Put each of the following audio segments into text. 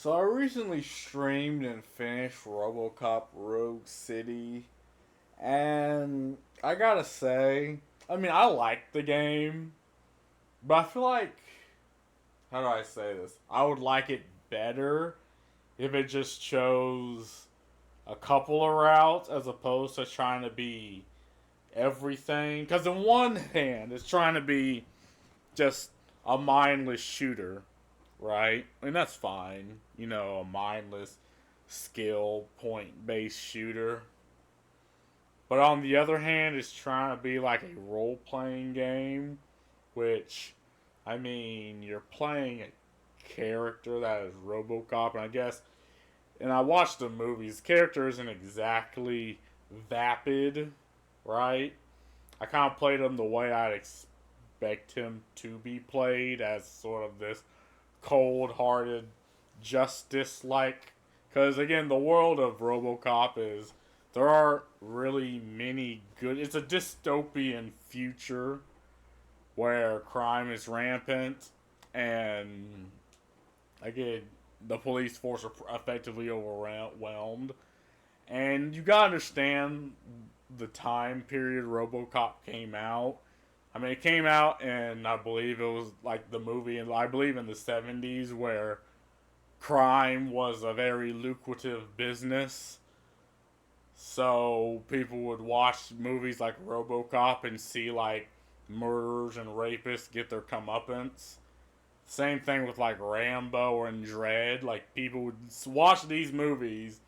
So I recently streamed and finished Robocop Rogue City, and I gotta say, I like the game, but I feel like, how do I say this? I would like it better if it just chose a couple of routes as opposed to trying to be everything. Because in one hand, it's trying to be just a mindless shooter, right? And that's fine. A mindless skill point based shooter. But on the other hand, it's trying to be like a role playing game, which, you're playing a character that is Robocop, and I guess, and I watched the movies, character isn't exactly vapid, right? I kind of played him the way I'd expect him to be played, as sort of this cold hearted, justice like. Because again, the world of Robocop is there aren't really many good. It's a dystopian future where crime is rampant and again the police force are effectively overwhelmed. And you gotta understand the time period Robocop came out. It came out, and I believe it was like the movie, and I believe in the 70s, where crime was a very lucrative business. So people would watch movies like Robocop and see like murderers and rapists get their comeuppance. Same thing with like Rambo and Dread. Like people would watch these movies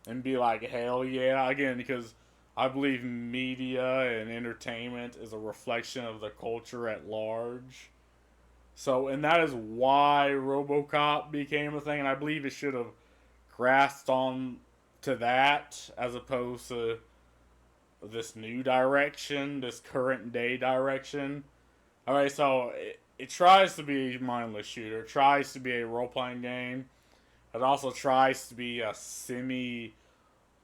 and be like, hell yeah. Again, because I believe media and entertainment is a reflection of the culture at large. So, and that is why Robocop became a thing, and I believe it should have grasped on to that as opposed to this new direction, this current day direction. Alright, so it tries to be a mindless shooter, it tries to be a role playing game, it also tries to be a semi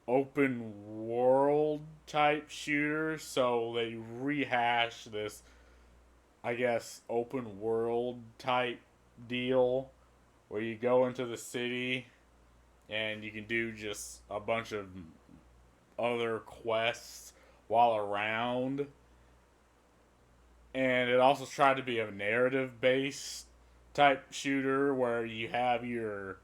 open world type shooter, so they rehash this, I guess, open world type deal where you go into the city and you can do just a bunch of other quests while around. And it also tried to be a narrative based type shooter where you have the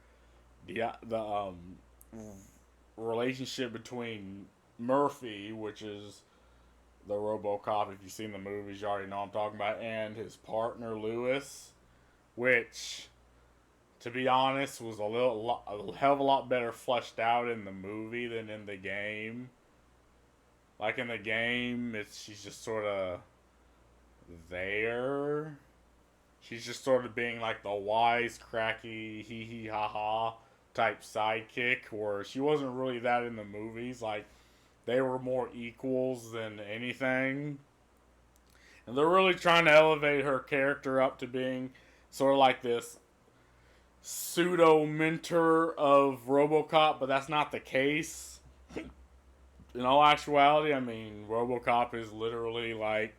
relationship between Murphy, which is the RoboCop. If you've seen the movies, you already know what I'm talking about, and his partner Lewis, which, to be honest, was a hell of a lot better fleshed out in the movie than in the game. Like in the game, she's just sort of there. She's just sort of being like the wise, cracky, hee hee ha ha type sidekick, where she wasn't really that in the movies. Like, they were more equals than anything. And they're really trying to elevate her character up to being sort of like this pseudo mentor of Robocop, but that's not the case. In all actuality, Robocop is literally like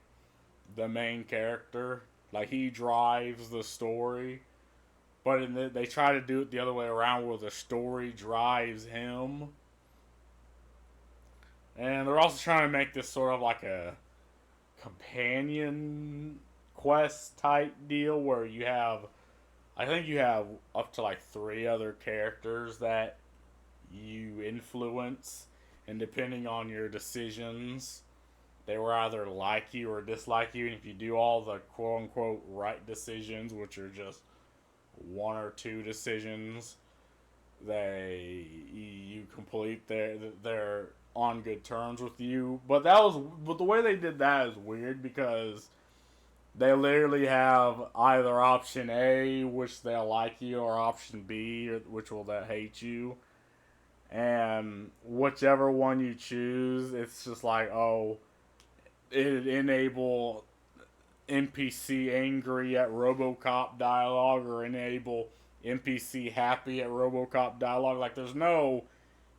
the main character. Like, he drives the story. But they try to do it the other way around where the story drives him. And they're also trying to make this sort of like a companion quest type deal where I think you have up to like three other characters that you influence, and depending on your decisions, they will either like you or dislike you. And if you do all the quote unquote right decisions, which are just one or two decisions, you complete their on good terms with you. But the way they did that is weird because they literally have either option A, which they'll like you, or option B, which will they hate you. And whichever one you choose, it's just like, oh, it enable NPC angry at Robocop dialogue or enable NPC happy at Robocop dialogue. Like, there's no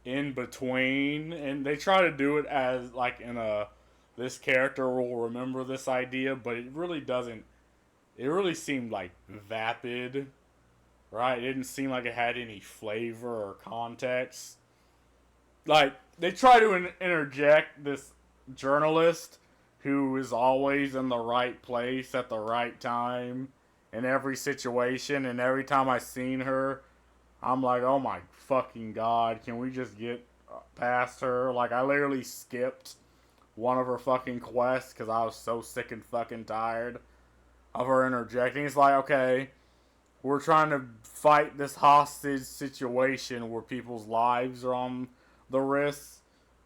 in between, and they try to do it as like in a this character will remember this idea, but it really doesn't. It really seemed like vapid right? It didn't seem like it had any flavor or context. Like, they try to interject this journalist who is always in the right place at the right time in every situation, and every time I seen her, I'm like, oh my fucking god, can we just get past her? Like, I literally skipped one of her fucking quests because I was so sick and fucking tired of her interjecting. It's like, okay, we're trying to fight this hostage situation where people's lives are on the risk.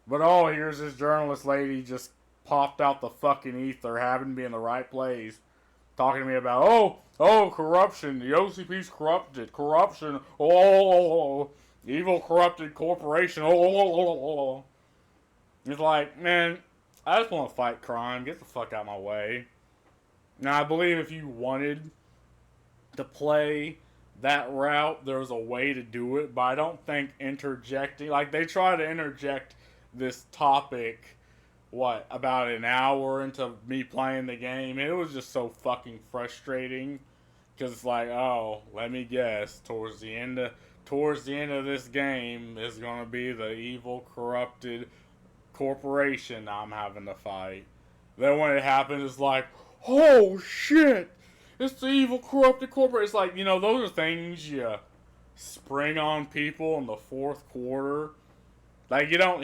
But oh, here's this journalist lady just popped out the fucking ether, having to be in the right place, talking to me about, corruption, the OCP's corrupted, corruption, evil corrupted corporation, It's like, man, I just want to fight crime, get the fuck out of my way. Now, I believe if you wanted to play that route, there was a way to do it, but I don't think interjecting, like, they try to interject this topic, about an hour into me playing the game, and it was just so fucking frustrating, because it's like, oh, let me guess, towards the end of this game is going to be the evil, corrupted corporation I'm having to fight. Then when it happens, it's like, oh shit, it's the evil, corrupted corporate. It's like, those are things you spring on people in the fourth quarter. Like, you don't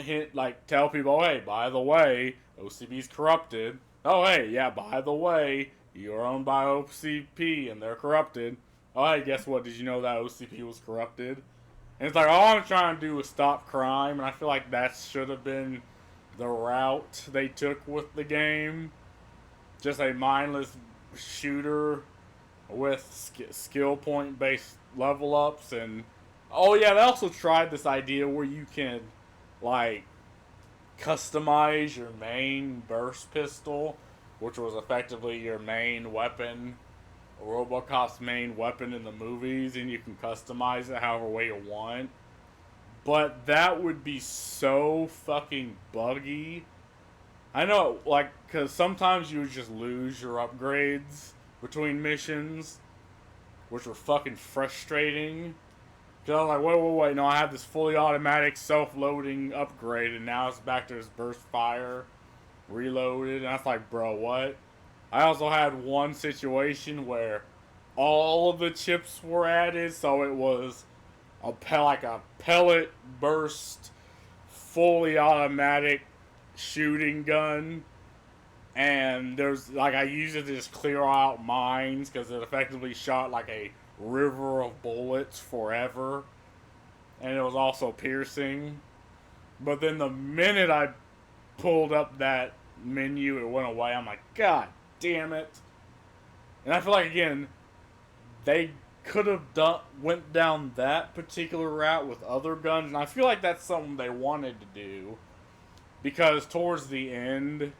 tell people, oh, hey, by the way, OCP's corrupted. Oh, hey, yeah, by the way, you're owned by OCP and they're corrupted. Oh, hey, guess what? Did you know that OCP was corrupted? And it's like, all I'm trying to do is stop crime, and I feel like that should have been the route they took with the game. Just a mindless shooter with skill point based level ups. And oh yeah, they also tried this idea where you can like customize your main burst pistol, which was effectively your main weapon, Robocop's main weapon in the movies, and you can customize it however way you want. But that would be so fucking buggy. I know, because sometimes you would just lose your upgrades between missions, which were fucking frustrating. Because I was like, wait, no, I have this fully automatic self-loading upgrade, and now it's back to this burst fire, reloaded, and I was like, bro, what? I also had one situation where all of the chips were added, so it was like a pellet burst, fully automatic shooting gun, and I used it to just clear out mines because it effectively shot like a river of bullets forever, and it was also piercing. But then the minute I pulled up that menu, it went away. I'm like, god damn it. And I feel like, again, they could have went down that particular route with other guns, and I feel like that's something they wanted to do, because towards the end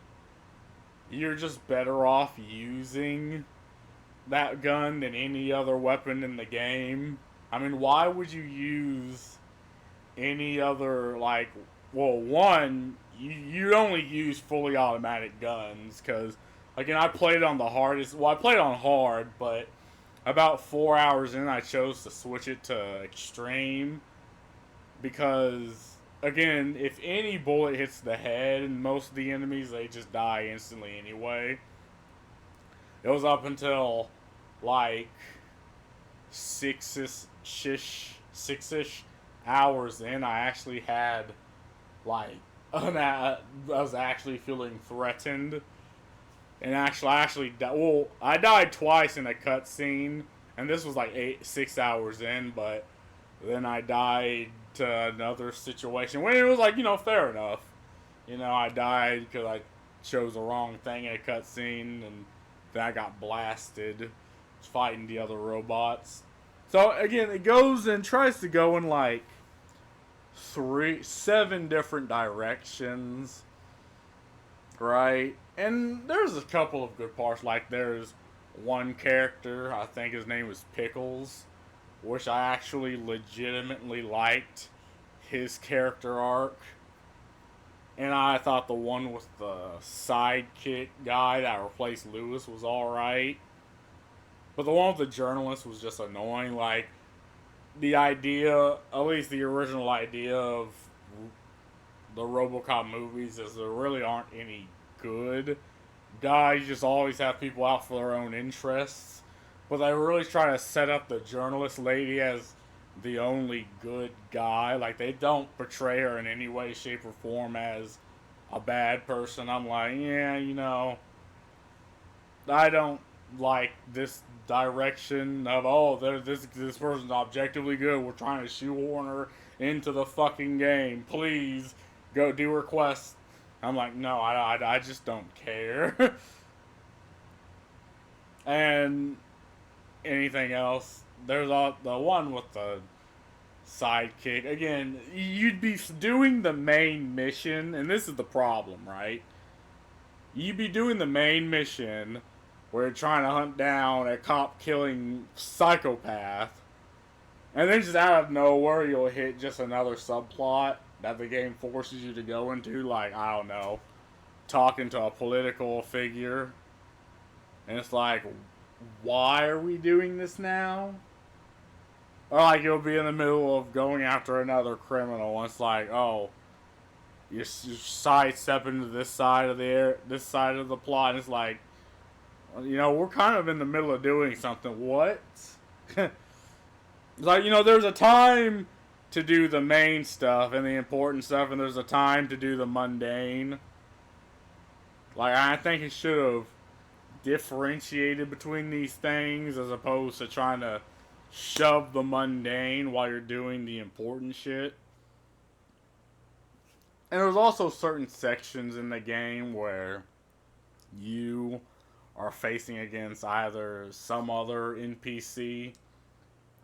you're just better off using that gun than any other weapon in the game. I mean, why would you use any other, one, you only use fully automatic guns, because, again, I played on the hardest, I played on hard, but about 4 hours in, I chose to switch it to extreme, because, again, if any bullet hits the head, and most of the enemies, they just die instantly anyway. It was up until, like, six-ish hours in, I actually had, like, I was actually feeling threatened. And I died twice in a cutscene, and this was like 6 hours in, but then I died to another situation when it was like, fair enough. I died because I chose the wrong thing in a cutscene, and then I got blasted fighting the other robots. So again, it goes and tries to go in like 7 different directions, right? And there's a couple of good parts. Like, there's one character, I think his name was Pickles, which I actually legitimately liked his character arc. And I thought the one with the sidekick guy that replaced Lewis was alright. But the one with the journalist was just annoying. Like, the idea, at least the original idea of the Robocop movies, is there really aren't any good guys. Just always have people out for their own interests. But they really try to set up the journalist lady as the only good guy. Like, they don't portray her in any way, shape, or form as a bad person. I'm like, yeah, I don't like this direction of, oh, this person's objectively good. We're trying to shoehorn her into the fucking game. Please go do requests. I'm like, no, I just don't care. And anything else? There's the one with the sidekick. Again, you'd be doing the main mission, and this is the problem, right? You'd be doing the main mission where you're trying to hunt down a cop killing psychopath, and then just out of nowhere, you'll hit just another subplot that the game forces you to go into, like, I don't know, talking to a political figure. And it's like, why are we doing this now? Or like you'll be in the middle of going after another criminal, and it's like, oh, you sidestep into this side of the plot, and it's like, we're kind of in the middle of doing something. What? Like, there's a time to do the main stuff and the important stuff, and there's a time to do the mundane. Like, I think it should have differentiated between these things as opposed to trying to shove the mundane while you're doing the important shit. And there's also certain sections in the game where you are facing against either some other NPC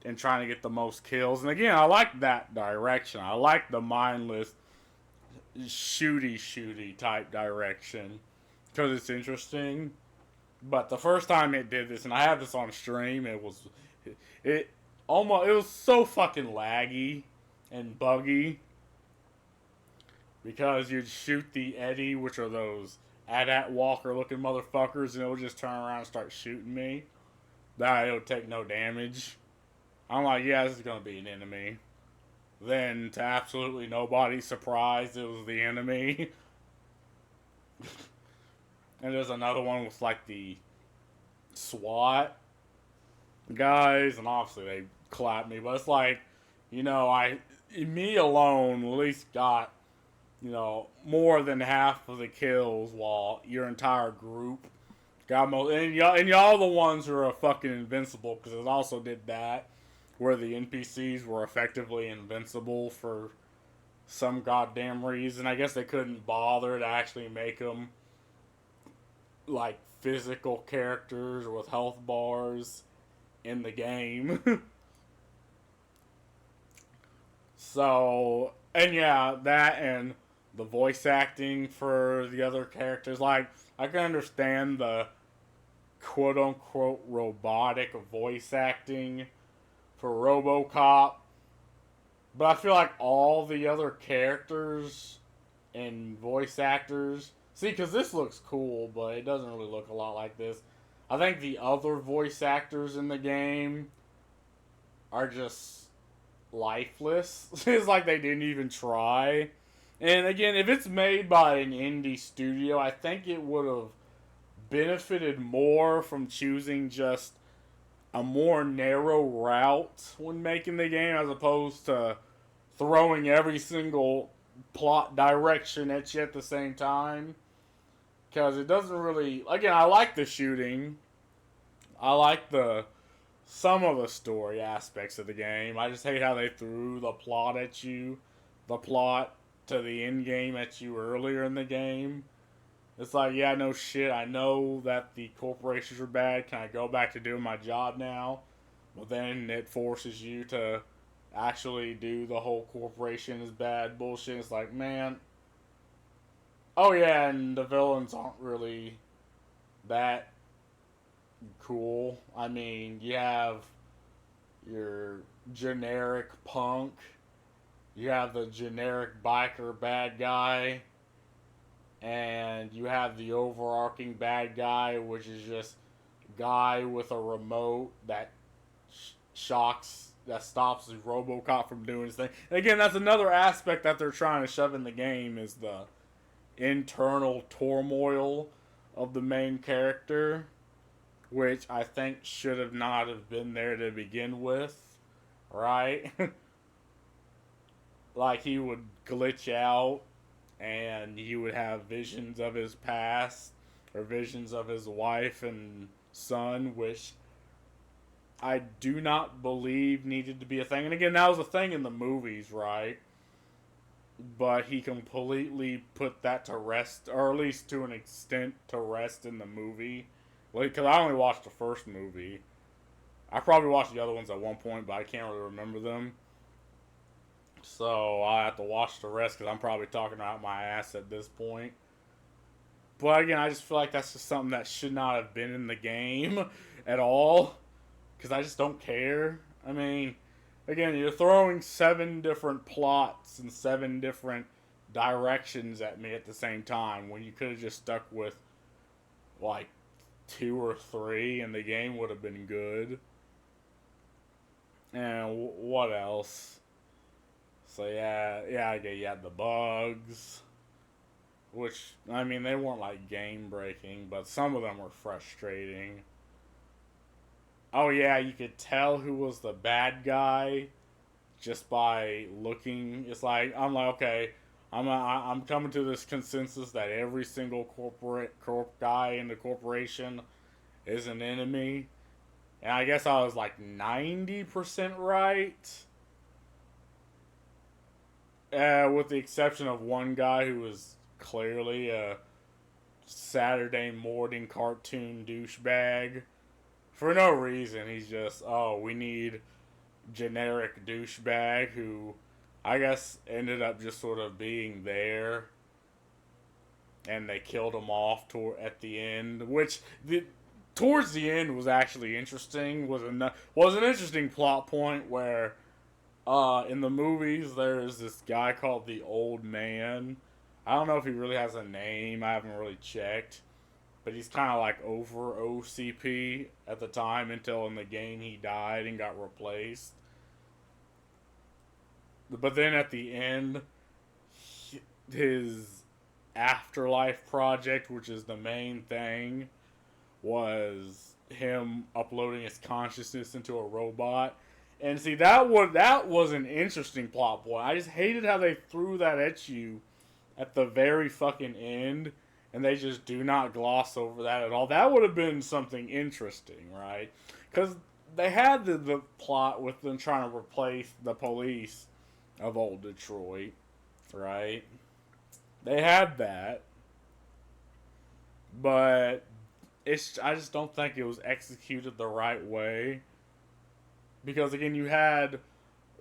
and trying to get the most kills. And again, I like that direction. I like the mindless shooty type direction because it's interesting. But the first time it did this, and I have this on stream, it was so fucking laggy and buggy because you'd shoot the Eddie, which are those AT-AT walker looking motherfuckers, and it would just turn around and start shooting me. That it would take no damage. I'm like, yeah, this is gonna be an enemy. Then, to absolutely nobody's surprise, it was the enemy. And there's another one with like the SWAT guys, and obviously they clapped me, but it's like, me alone at least got, more than half of the kills while your entire group got most, and y'all the ones who are fucking invincible, because it also did that, where the NPCs were effectively invincible for some goddamn reason. I guess they couldn't bother to actually make them like physical characters with health bars in the game. So, and yeah, that and the voice acting for the other characters. Like, I can understand the quote unquote robotic voice acting for Robocop, but I feel like all the other characters and voice actors. See, because this looks cool, but it doesn't really look a lot like this. I think the other voice actors in the game are just lifeless. It's like they didn't even try. And again, if it's made by an indie studio, I think it would have benefited more from choosing just a more narrow route when making the game as opposed to throwing every single plot direction at you at the same time. Because it doesn't really... Again, I like the shooting. I like some of the story aspects of the game. I just hate how they threw the plot at you. The plot to the end game at you earlier in the game. It's like, yeah, no shit. I know that the corporations are bad. Can I go back to doing my job now? But then it forces you to actually do the whole corporation is bad bullshit. It's like, man. Oh yeah, and the villains aren't really that cool. I mean, you have your generic punk. You have the generic biker bad guy. And you have the overarching bad guy, which is just a guy with a remote that shocks that stops RoboCop from doing his thing. And again, that's another aspect that they're trying to shove in the game is the internal turmoil of the main character, which I think should have not have been there to begin with, right? Like he would glitch out and he would have visions of his past or visions of his wife and son, which I do not believe needed to be a thing. And again, that was a thing in the movies, right? But he completely put that to rest, or at least to an extent to rest in the movie. Because I only watched the first movie. I probably watched the other ones at one point, but I can't really remember them. So I have to watch the rest because I'm probably talking out my ass at this point. But again, I just feel like that's just something that should not have been in the game at all. Because I just don't care. I mean, again, you're throwing 7 different plots and 7 different directions at me at the same time when you could have just stuck with like 2 or 3 and the game would have been good. And what else? So yeah, you had the bugs, which I mean they weren't like game breaking, but some of them were frustrating. Oh yeah, you could tell who was the bad guy just by looking. It's like I'm like okay, I'm coming to this consensus that every single corp guy in the corporation is an enemy, and I guess I was like 90% right. With the exception of one guy who was clearly a Saturday morning cartoon douchebag. For no reason, he's just, oh, we need generic douchebag who I guess ended up just sort of being there. And they killed him off at the end, which towards the end was actually interesting. Was an interesting plot point where in the movies, there's this guy called the Old Man. I don't know if he really has a name. I haven't really checked. But he's kind of like over OCP at the time until in the game he died and got replaced. But then at the end, his afterlife project, which is the main thing, was him uploading his consciousness into a robot. And see, that was an interesting plot point. I just hated how they threw that at you at the very fucking end, and they just do not gloss over that at all. That would have been something interesting, right? Because they had the plot with them trying to replace the police of old Detroit, right? They had that, but I just don't think it was executed the right way. Because again, you had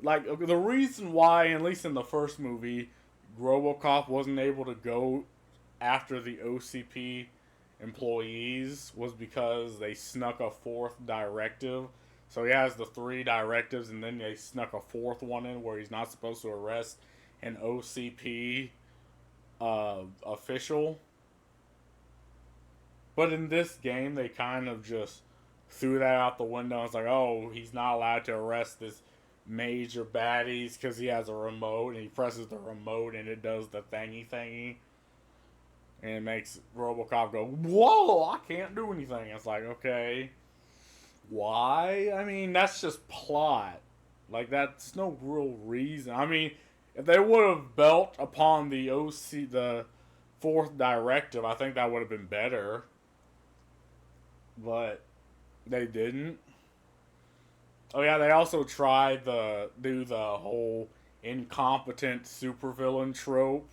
like the reason why, at least in the first movie, RoboCop wasn't able to go after the OCP employees was because they snuck a 4th directive. So he has the 3 directives, and then they snuck a 4th one in where he's not supposed to arrest an OCP official. But in this game, they kind of just threw that out the window. It's like, oh, he's not allowed to arrest this major baddies because he has a remote, and he presses the remote and it does the thingy. And it makes RoboCop go, whoa, I can't do anything. It's like, okay, why? I mean, that's just plot. Like, that's no real reason. I mean, if they would have built upon the 4th directive, I think that would have been better. But they didn't. Oh yeah, they also tried to do the whole incompetent supervillain trope,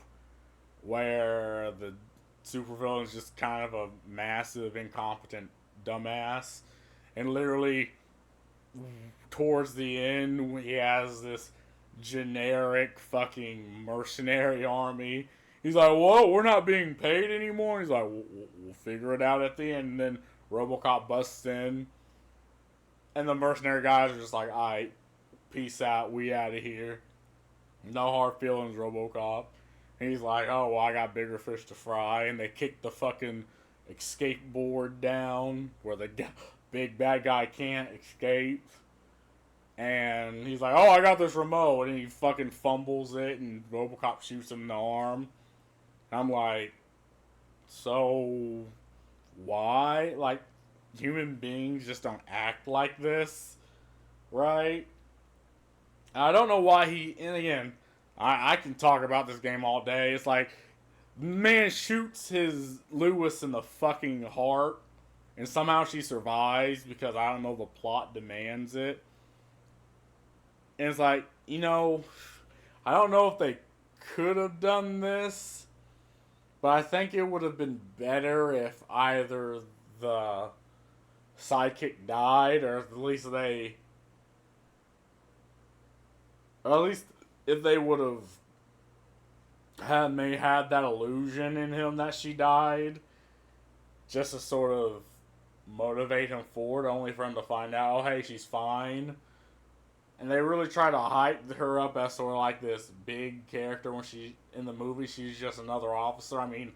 where the supervillain is just kind of a massive incompetent dumbass, and literally towards the end he has this generic fucking mercenary army. He's like, whoa, we're not being paid anymore. He's like, we'll figure it out at the end. And then RoboCop busts in, and the mercenary guys are just like, alright, peace out, we out of here. No hard feelings, RoboCop. And he's like, oh, well, I got bigger fish to fry. And they kick the fucking escape board down where the big bad guy can't escape. And he's like, "Oh, I got this remote," and he fucking fumbles it, and Robocop shoots him in the arm. And I'm like, so why? Like, human beings just don't act like this, right? I don't know why he. And again, I can talk about this game all day. It's like, man shoots his Lewis in the fucking heart, and somehow she survives because I don't know, the plot demands it. And it's like, I don't know if they could have done this, but I think it would have been better if either the sidekick died, or at least or at least if they would have had that illusion in him that she died, just to sort of motivate him forward, only for him to find out, oh hey, she's fine. And they really try to hype her up as sort of like this big character when she in the movie she's just another officer. I mean,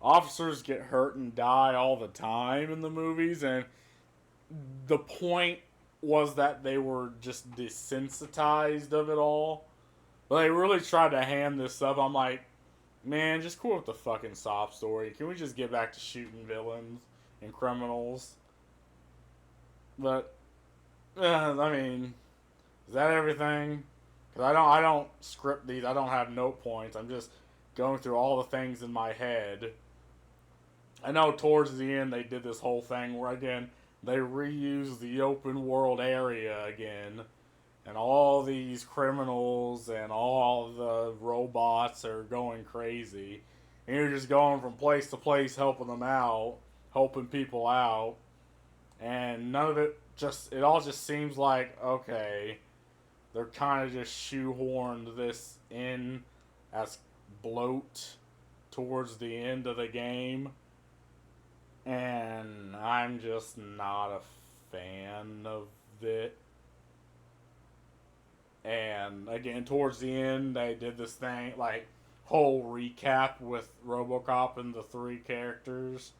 officers get hurt and die all the time in the movies, and the point was that they were just desensitized of it all. But they really tried to ham this up. I'm like, man, just cool with the fucking sob story. Can we just get back to shooting villains and criminals? But I mean, is that everything? Because I don't script these. I don't have note points. I'm just going through all the things in my head. I know towards the end they did this whole thing where again they reused the open world area again, and all these criminals and all the robots are going crazy, and you're just going from place to place helping them out, helping people out, and none of it it all just seems like okay, they're kind of just shoehorned this in as bloat towards the end of the game, and I'm just not a fan of it. And again, towards the end, they did this thing like whole recap with RoboCop and the three characters.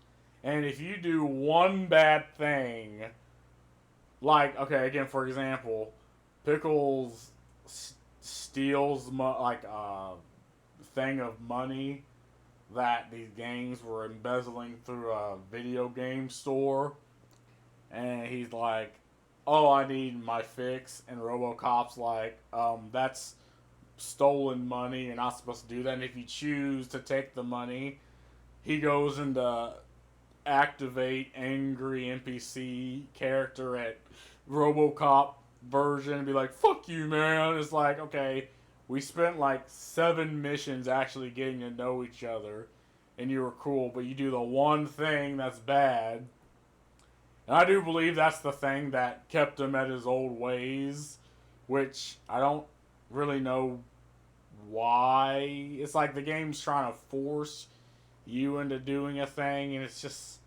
And if you do one bad thing, like okay, again for example, Pickles steals like a thing of money that these gangs were embezzling through a video game store, and he's like, "Oh, I need my fix," and RoboCop's like, "That's stolen money. You're not supposed to do that. And if you choose to take the money, he goes into activate angry NPC character at RoboCop version and be like, "Fuck you, man." It's like, okay, we spent like 7 missions actually getting to know each other, and you were cool, but you do the one thing that's bad. And I do believe that's the thing that kept him at his old ways, which I don't really know why. It's like the game's trying to force you into doing a thing, and it's just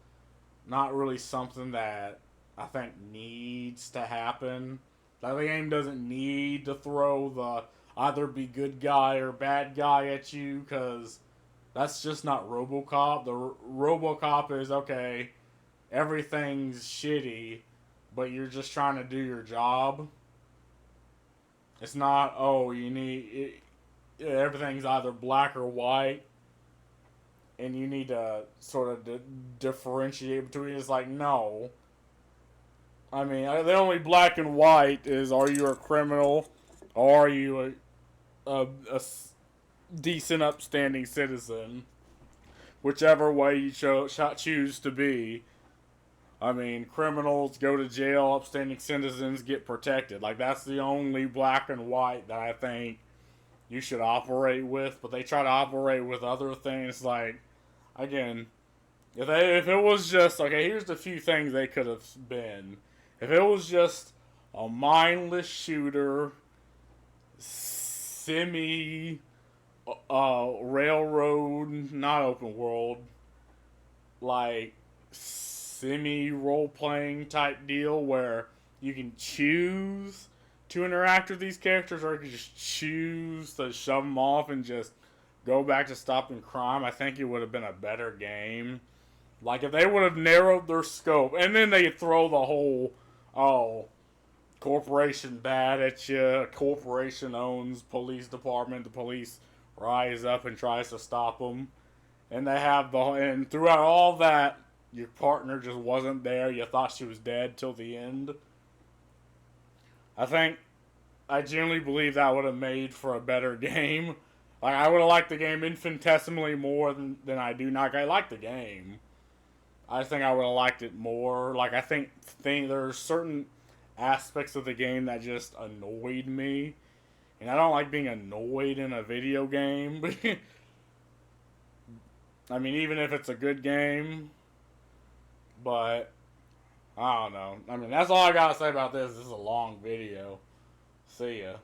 not really something that I think needs to happen. Like the game doesn't need to throw the either be good guy or bad guy at you, because that's just not RoboCop. The RoboCop is okay, everything's shitty, but you're just trying to do your job. It's not, oh, you need everything's either black or white, and you need to sort of differentiate between. It's like, no. I mean, the only black and white is, are you a criminal or are you a decent, upstanding citizen? Whichever way you choose to be. I mean, criminals go to jail, upstanding citizens get protected. Like, that's the only black and white that I think you should operate with. But they try to operate with other things. Like, again, if it was just, okay, here's the few things they could have been. If it was just a mindless shooter, semi railroad, not open world, like semi role playing type deal where you can choose to interact with these characters, or you can just choose to shove them off and just go back to stopping crime, I think it would have been a better game. Like if they would have narrowed their scope, and then they throw the whole, oh, corporation bad at you. Corporation owns police department. The police rise up and tries to stop them. And they have and throughout all that, your partner just wasn't there. You thought she was dead till the end. I think I genuinely believe that would have made for a better game. Like, I would have liked the game infinitesimally more than I do now. I like the game. I think I would have liked it more. Like, I think there's certain aspects of the game that just annoyed me. And I don't like being annoyed in a video game. I mean, even if it's a good game. But, I don't know. I mean, that's all I gotta say about this. This is a long video. See ya.